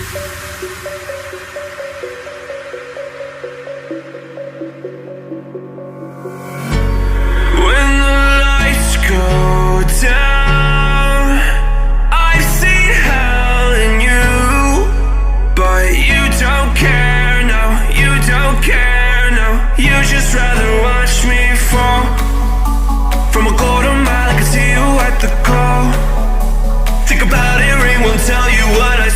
When the lights go down, I've seen hell in you, but you don't care, no, you don't care, no. You just rather watch me fall from a quarter mile. I can see you at the call. Think about it, ring won't tell you what I